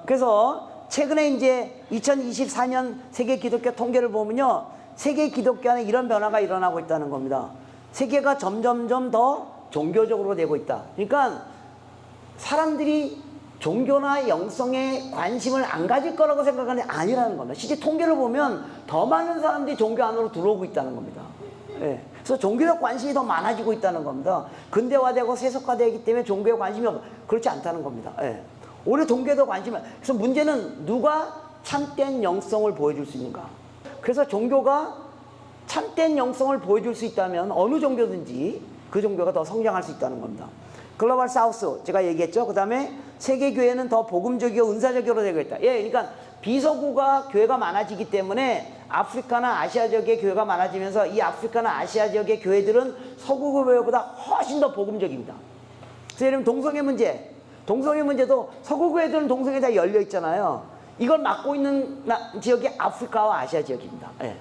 그래서 최근에 이제 2024년 세계 기독교 통계를 보면요, 세계 기독교 안에 이런 변화가 일어나고 있다는 겁니다. 세계가 점점점 더 종교적으로 되고 있다. 그러니까 사람들이 종교나 영성에 관심을 안 가질 거라고 생각하는 게 아니라는 겁니다. 실제 통계를 보면 더 많은 사람들이 종교 안으로 들어오고 있다는 겁니다. 예. 그래서 종교적 관심이 더 많아지고 있다는 겁니다. 근대화되고 세속화되기 때문에 종교에 관심이 그렇지 않다는 겁니다. 예. 오히려 종교에도 관심이. 그래서 문제는 누가 참된 영성을 보여줄 수 있는가. 그래서 종교가 참된 영성을 보여줄 수 있다면 어느 종교든지 그 종교가 더 성장할 수 있다는 겁니다. 글로벌 사우스 제가 얘기했죠. 그 다음에 세계교회는 더 복음적이고 은사적으로 되겠다. 예, 그러니까 비서구가 교회가 많아지기 때문에 아프리카나 아시아 지역의 교회가 많아지면서 이 아프리카나 아시아 지역의 교회들은 서구 교회보다 훨씬 더 복음적입니다. 그래서 예를 들면 동성애 문제, 동성애 문제도 서구 교회들은 동성애 다 열려 있잖아요. 이걸 맡고 있는 지역이 아프리카와 아시아 지역입니다. 예.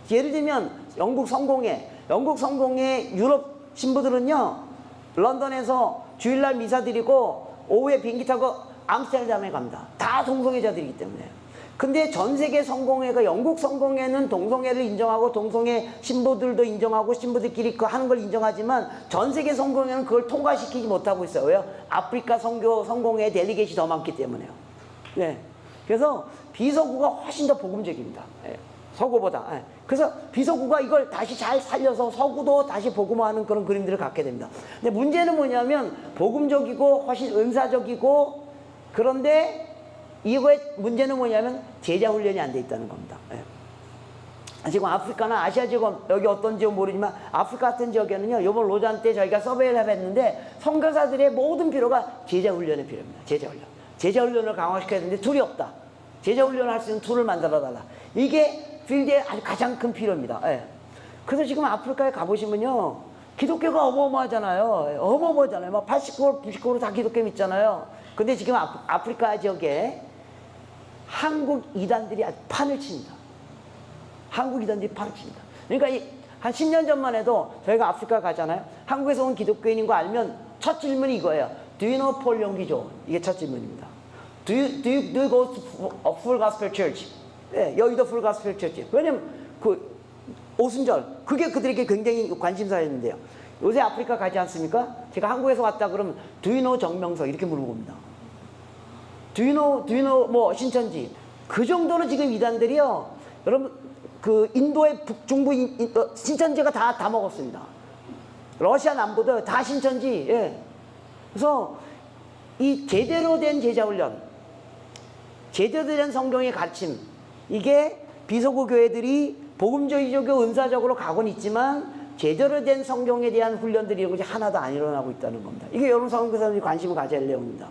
예를 들면 영국 성공회 유럽 신부들은요, 런던에서 주일날 미사 드리고 오후에 비행기 타고 암스테르담에 갑니다. 다 동성애자들이기 때문에. 근데 전 세계 성공회가, 영국 성공회는 동성애를 인정하고 동성애 신부들도 인정하고 신부들끼리 그 하는 걸 인정하지만 전 세계 성공회는 그걸 통과시키지 못하고 있어요. 왜요? 아프리카 선교 성공회 델리게이트가 더 많기 때문에요. 네. 그래서 비서구가 훨씬 더 복음적입니다. 네. 서구보다. 네. 그래서 비서구가 이걸 다시 잘 살려서 서구도 다시 복음화하는 그런 그림들을 갖게 됩니다. 근데 문제는 뭐냐면 복음적이고 훨씬 은사적이고, 그런데 이거의 문제는 뭐냐면 제자 훈련이 안 돼 있다는 겁니다. 예. 지금 아프리카나 아시아 지역, 여기 어떤 지역 모르지만 아프리카 같은 지역에는요, 이번 로잔 때 저희가 서베이를 해봤는데 선교사들의 모든 필요가 제자 훈련의 필요입니다. 제자 훈련을 강화시켜야 되는데 툴이 없다. 제자 훈련을 할 수 있는 툴을 만들어 달라. 이게 필드의 아주 가장 큰 필요입니다. 예. 그래서 지금 아프리카에 가보시면요, 기독교가 어마어마하잖아요. 어마어마하잖아요. 막 80%, 90% 다 기독교 믿잖아요. 근데 지금 아프리카 지역에 한국 이단들이 아주 판을 칩니다. 한국 이단들이 판을 칩니다. 그러니까 한 10년 전만 해도 저희가 아프리카 가잖아요. 한국에서 온 기독교인인 거 알면 첫 질문이 이거예요. Do you know 폴 용기조? 이게 첫 질문입니다. Do you go to a full gospel church? 네, 여의도 풀 가스펠 처치. 왜냐면 그 오순절 그게 그들에게 굉장히 관심사였는데요. 요새 아프리카 가지 않습니까? 제가 한국에서 왔다 그러면 Do you know 정명석? 이렇게 물어봅니다. Do you know 뭐 신천지? 그 정도로 지금 이단들이요, 여러분 그 인도의 북중부 신천지가 다 먹었습니다. 러시아 남부도 다 신천지. 예. 그래서 이 제대로 된 제자훈련, 제대로 된 성경의 가르침, 이게 비서구 교회들이 복음적이고 은사적으로 가고는 있지만 제대로 된 성경에 대한 훈련들이 이런 것이 하나도 안 일어나고 있다는 겁니다. 이게 여러분 선교사님이 관심을 가져야 할 내용입니다.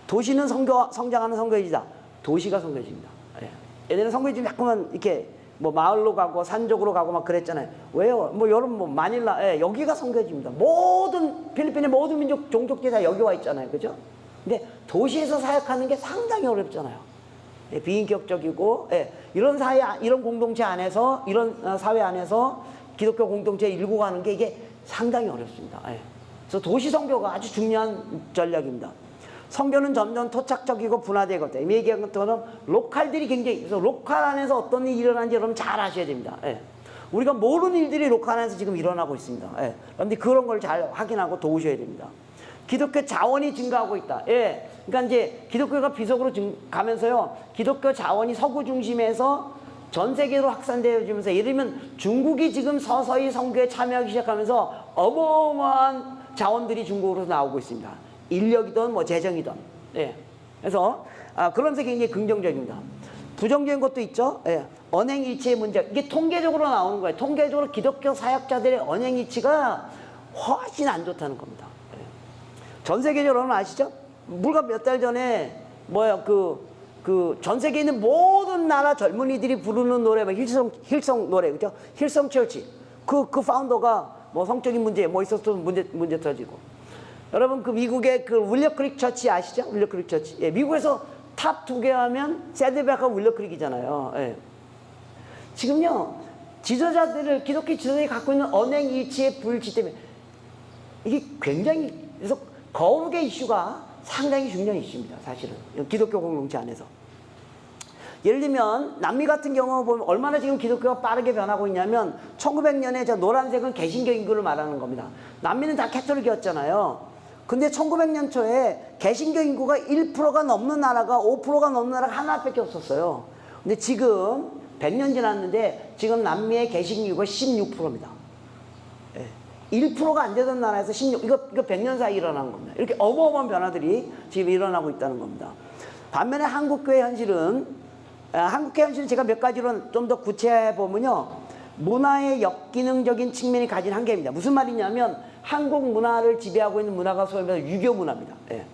도시는 성장하는 선교지다. 도시가 선교지입니다. 예. 예전에 선교지 자꾸만 이렇게 뭐 마을로 가고 산적으로 가고 막 그랬잖아요. 왜요? 뭐 여러분 뭐 마닐라, 예, 여기가 선교지입니다. 모든 필리핀의 모든 민족 종족들이 다 여기 와 있잖아요. 그죠? 근데 도시에서 사역하는 게 상당히 어렵잖아요. 예, 비인격적이고, 예, 이런 사회, 이런 공동체 안에서, 이런 사회 안에서 기독교 공동체에 일구 가는 게 이게 상당히 어렵습니다. 예. 그래서 도시 선교가 아주 중요한 전략입니다. 선교는 점점 토착적이고 분화되고, 이미 얘기한 것처럼 로컬들이 굉장히, 그래서 로컬 안에서 어떤 일이 일어나는지 여러분 잘 아셔야 됩니다. 예. 우리가 모르는 일들이 로컬 안에서 지금 일어나고 있습니다. 예. 그런데 그런 걸 잘 확인하고 도우셔야 됩니다. 기독교 자원이 증가하고 있다. 예. 그러니까 이제 기독교가 비속으로 가면서요, 기독교 자원이 서구 중심에서 전 세계로 확산되어지면서, 예를 들면 중국이 지금 서서히 선교에 참여하기 시작하면서 어마어마한 자원들이 중국으로 나오고 있습니다. 인력이든 뭐 재정이든. 예. 그래서 그러면서 굉장히 긍정적입니다. 부정적인 것도 있죠. 예. 언행일치의 문제. 이게 통계적으로 나오는 거예요. 통계적으로 기독교 사역자들의 언행일치가 훨씬 안 좋다는 겁니다. 전 세계적으로 여러분 아시죠? 불과 몇 달 전에 뭐야 전 세계에 있는 모든 나라 젊은이들이 부르는 노래, 뭐 힐성 노래, 그죠? 힐성 처치. 그 파운더가 뭐 성적인 문제 뭐 있었으면 문제 터지고. 여러분 그 미국의 그 윌리엄 크릭 처치 아시죠? 윌리엄 크릭 처치. 예, 미국에서 탑 2개 하면 새드백하고 윌리엄 크릭이잖아요. 예. 지금요, 지도자들을, 기독교 지도자들이 갖고 있는 언행 일치의 불일치 때문에 이게 굉장히, 그래서 거룩의 이슈가 상당히 중요한 이슈입니다. 사실은 기독교 공동체 안에서. 예를 들면 남미 같은 경우 보면 얼마나 지금 기독교가 빠르게 변하고 있냐면 1900년에 저 노란색은 개신교 인구를 말하는 겁니다. 남미는 다 캐톨릭이었잖아요. 근데 1900년 초에 개신교 인구가 1%가 넘는 나라가 5%가 넘는 나라가 하나밖에 없었어요. 근데 지금 100년 지났는데 지금 남미의 개신교 인구가 16%입니다. 1%가 안 되던 나라에서 16, 이거 100년 사이 일어난 겁니다. 이렇게 어마어마한 변화들이 지금 일어나고 있다는 겁니다. 반면에 한국교회 현실은 제가 몇 가지로 좀 더 구체해 보면요. 문화의 역기능적인 측면이 가진 한계입니다. 무슨 말이냐면 한국 문화를 지배하고 있는 문화가 소위 말해서 유교 문화입니다. 예.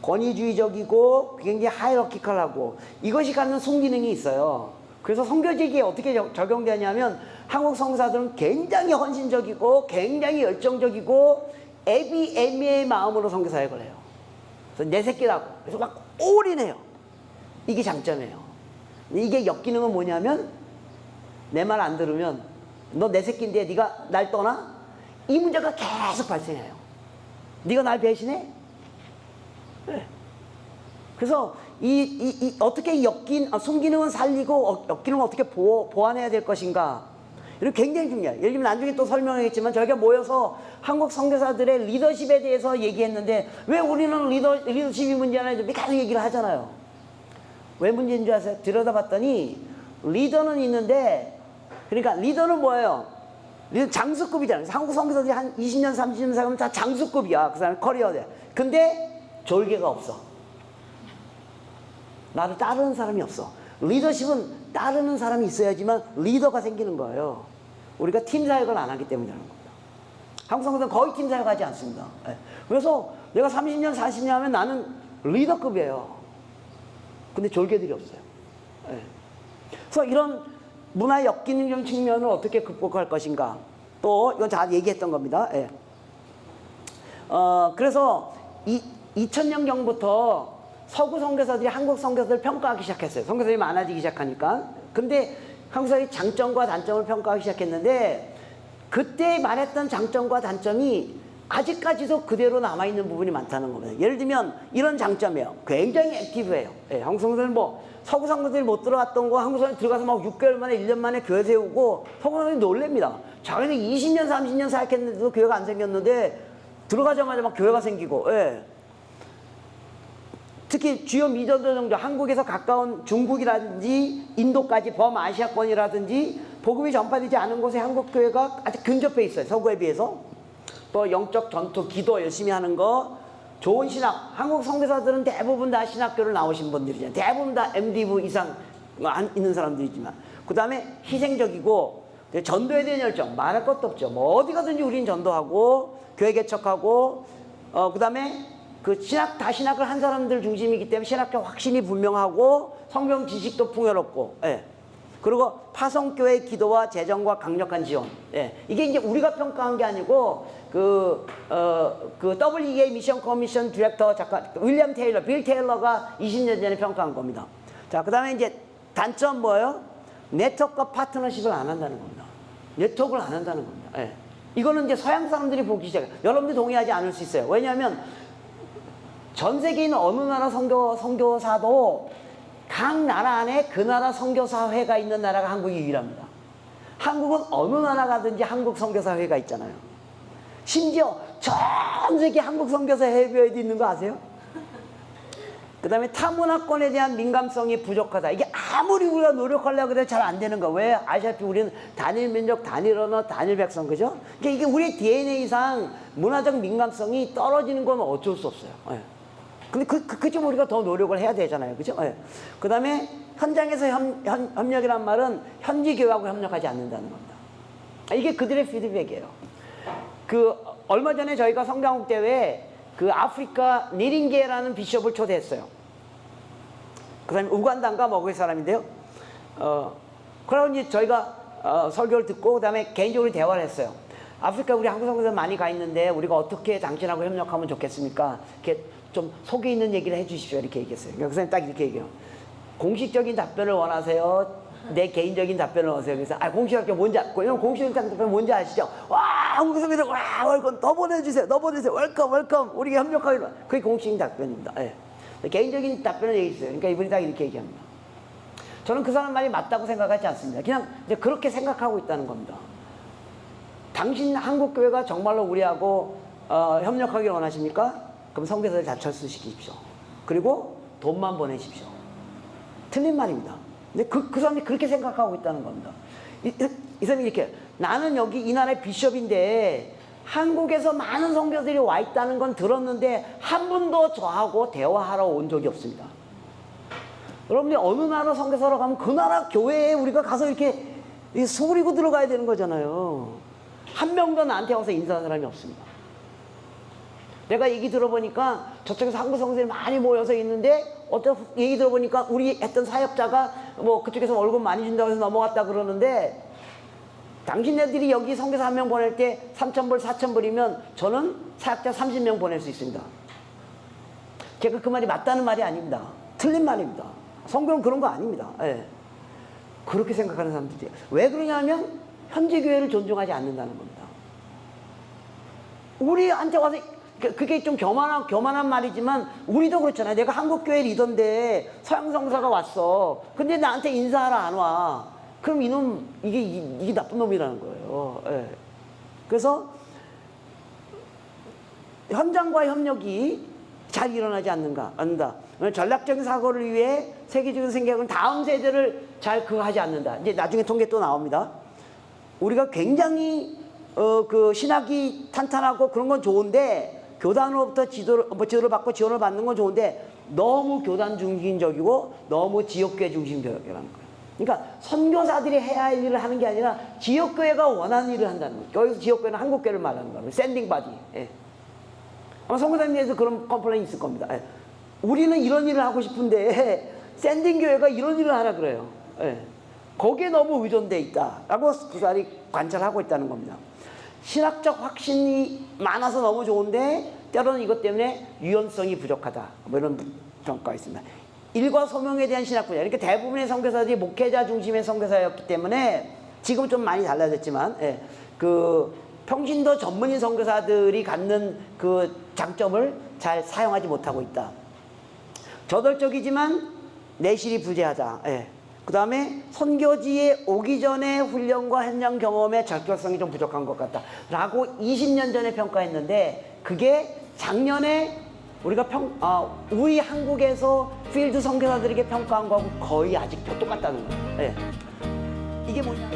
권위주의적이고 굉장히 하이러키컬하고 이것이 갖는 순기능이 있어요. 그래서 선교지기에 어떻게 적용되냐면 한국 선교사들은 굉장히 헌신적이고 굉장히 열정적이고 애비애미의 마음으로 선교사역을 해요. 그래서 내 새끼라고 그래서 막 올인해요. 이게 장점이에요. 이게 역기능은 뭐냐면 내 말 안 들으면 너 내 새끼인데 네가 날 떠나? 이 문제가 계속 발생해요. 네가 날 배신해? 네. 그래서 어떻게 순기능은 살리고 역기능은 어떻게 보완해야 될 것인가? 이렇게 굉장히 중요해요. 예를 들면 나중에 또 설명하겠지만 저희가 모여서 한국 선교사들의 리더십에 대해서 얘기했는데 왜 우리는 리더십이 문제나 계속 얘기를 하잖아요. 왜 문제인 줄 아세요? 들여다봤더니 리더는 있는데 그러니까 리더는 뭐예요? 리더 장수급이잖아요. 한국 선교사들이 한 20년 30년 살면 다 장수급이야. 그 사람 커리어돼. 근데 졸개가 없어. 나를 따르는 사람이 없어. 리더십은 따르는 사람이 있어야지만 리더가 생기는 거예요. 우리가 팀 사역을 안 하기 때문이라는 겁니다. 한국 선교사는 거의 팀 사역하지 않습니다. 그래서 내가 30년 40년 하면 나는 리더급이에요. 근데 졸개들이 없어요. 그래서 이런 문화의 역기능적 측면을 어떻게 극복할 것인가. 또 이건 다 얘기했던 겁니다. 그래서 2000년경부터 서구 선교사들이 한국 선교사들을 평가하기 시작했어요. 선교사들이 많아지기 시작하니까. 근데 한국 선교사들이 장점과 단점을 평가하기 시작했는데 그때 말했던 장점과 단점이 아직까지도 그대로 남아있는 부분이 많다는 겁니다. 예를 들면 이런 장점이에요. 굉장히 액티브해요. 한국 선교사들은 서구 선교사들이 못 들어갔던 거 한국 선교사들이 들어가서 막 6개월 만에 1년 만에 교회 세우고 서구 선교사들이 놀랍니다. 자기네 20년 30년 사역했는데도 교회가 안 생겼는데 들어가자마자 막 교회가 생기고 특히 주요 미전도 정도 한국에서 가까운 중국이라든지 인도까지 범아시아권이라든지 복음이 전파되지 않은 곳에 한국 교회가 아주 근접해 있어요. 서구에 비해서. 또 영적 전투, 기도 열심히 하는 거, 좋은 신학. 한국 선교사들은 대부분 다 신학교를 나오신 분들이잖아요. 대부분 다 MD부 이상 있는 사람들이지만 그 다음에 희생적이고 전도에 대한 열정 말할 것도 없죠. 뭐 어디 가든지 우린 전도하고 교회 개척하고 그 다음에 그 신학을 한 사람들 중심이기 때문에 신학적 확신이 분명하고 성경 지식도 풍요롭고 그리고 파송교회 기도와 재정과 강력한 지원. 이게 이제 우리가 평가한 게 아니고 그 WEA 미션 커미션 디렉터 작가 빌 테일러가 20년 전에 평가한 겁니다. 자, 그 다음에 이제 단점 뭐예요? 네트워크와 파트너십을 안 한다는 겁니다. 네트워크를 안 한다는 겁니다. 이거는 이제 서양 사람들이 보기 시작해요. 여러분들이 동의하지 않을 수 있어요. 왜냐하면 전 세계에 있는 어느 나라 선교사도 각 나라 안에 그 나라 선교사회가 있는 나라가 한국이 유일합니다. 한국은 어느 나라 가든지 한국 선교사회가 있잖아요. 심지어 전 세계 한국 선교사회에도 있는 거 아세요? 그 다음에 타문화권에 대한 민감성이 부족하다. 이게 아무리 우리가 노력하려고 해도 잘 안 되는 거. 왜? 아시다시피 우리는 단일 민족, 단일 언어, 단일 백성, 그죠? 이게 우리의 DNA상 문화적 민감성이 떨어지는 건 어쩔 수 없어요. 근데 그 점 우리가 더 노력을 해야 되잖아요. 그죠? 그 다음에 현장에서 협력이란 말은 현지 교회하고 협력하지 않는다는 겁니다. 이게 그들의 피드백이에요. 얼마 전에 저희가 성장국 대회에 아프리카 니링게라는 비숍을 초대했어요. 그 사람이 우간다인가 먹을 사람인데요. 그러고 이제 저희가 설교를 듣고 그 다음에 개인적으로 대화를 했어요. 아프리카 우리 한국 선교사 많이 가 있는데 우리가 어떻게 당신하고 협력하면 좋겠습니까? 이렇게 좀 속에 있는 얘기를 해주십시오. 이렇게 얘기했어요. 그 사람이 딱 이렇게 얘기해요. 공식적인 답변을 원하세요? 내 개인적인 답변을 원하세요? 그래서 공식적인 뭔지 공식적인 답변 뭔지 아시죠? 와 한국 성교사 와 웰컴 더 보내주세요. 더 보내주세요. 웰컴 웰컴 우리 협력하기로. 그게 공식적인 답변입니다. 예. 개인적인 답변은 여기 있어요. 그러니까 이분이 딱 이렇게 얘기합니다. 저는 그 사람 말이 맞다고 생각하지 않습니다. 그냥 이제 그렇게 생각하고 있다는 겁니다. 당신 한국교회가 정말로 우리하고 협력하기를 원하십니까? 그럼 선교사를 잘 철수시키십시오. 그리고 돈만 보내십시오. 틀린 말입니다. 근데 그 사람이 그렇게 생각하고 있다는 겁니다. 이 사람이 이렇게 나는 여기 이 나라의 비숍인데 한국에서 많은 선교사들이 와 있다는 건 들었는데 한 번도 저하고 대화하러 온 적이 없습니다. 여러분이 어느 나라 선교사로 가면 그 나라 교회에 우리가 가서 이렇게 소리고 들어가야 되는 거잖아요. 한 명도 나한테 와서 인사한 사람이 없습니다. 내가 얘기 들어보니까 저쪽에서 한국 선교사들이 많이 모여서 있는데 어떤 얘기 들어보니까 우리 했던 사역자가 뭐 그쪽에서 월급 많이 준다고 해서 넘어갔다 그러는데 당신네들이 여기 선교사 한 명 보낼 때 3,000불, 4,000불이면 저는 사역자 30명 보낼 수 있습니다. 제가 그 말이 맞다는 말이 아닙니다. 틀린 말입니다. 성경은 그런 거 아닙니다. 예. 그렇게 생각하는 사람들이 왜 그러냐면 현지 교회를 존중하지 않는다는 겁니다. 우리한테 와서 그게 좀 교만한 말이지만 우리도 그렇잖아요. 내가 한국교회 리더인데 서양 선교사가 왔어. 근데 나한테 인사하러 안 와. 그럼 이놈 이게 나쁜 놈이라는 거예요. 예. 그래서 현장과 협력이 잘 일어나지 않는다. 전략적인 사고를 위해 세계적인 생각은 다음 세대를 잘 하지 않는다. 이제 나중에 통계 또 나옵니다. 우리가 굉장히 그 신학이 탄탄하고 그런 건 좋은데 교단으로부터 지도를 받고 지원을 받는 건 좋은데 너무 교단 중심적이고 너무 지역교회 중심적이라는 거예요. 그러니까 선교사들이 해야 할 일을 하는 게 아니라 지역교회가 원하는 일을 한다는 거예요. 여기서 지역교회는 한국교회를 말하는 거예요. 샌딩 바디. 예. 아마 선교사님에서 그런 컴플레인이 있을 겁니다. 예. 우리는 이런 일을 하고 싶은데 샌딩 교회가 이런 일을 하라 그래요. 예. 거기에 너무 의존돼 있다라고 그 사람이 관찰하고 있다는 겁니다. 신학적 확신이 많아서 너무 좋은데 때로는 이것 때문에 유연성이 부족하다. 뭐 이런 평가가 있습니다. 일과 소명에 대한 신학 분야. 그러니까 대부분의 선교사들이 목회자 중심의 선교사였기 때문에 지금 좀 많이 달라졌지만 그 평신도 전문인 선교사들이 갖는 그 장점을 잘 사용하지 못하고 있다. 저돌적이지만 내실이 부재하다. 그 다음에 선교지에 오기 전에 훈련과 현장 경험의 적격성이 좀 부족한 것 같다 라고 20년 전에 평가했는데 그게 작년에 우리가 우리 한국에서 필드 선교사들에게 평가한 거하고 거의 아직 똑같다는 거예요. 이게 뭐냐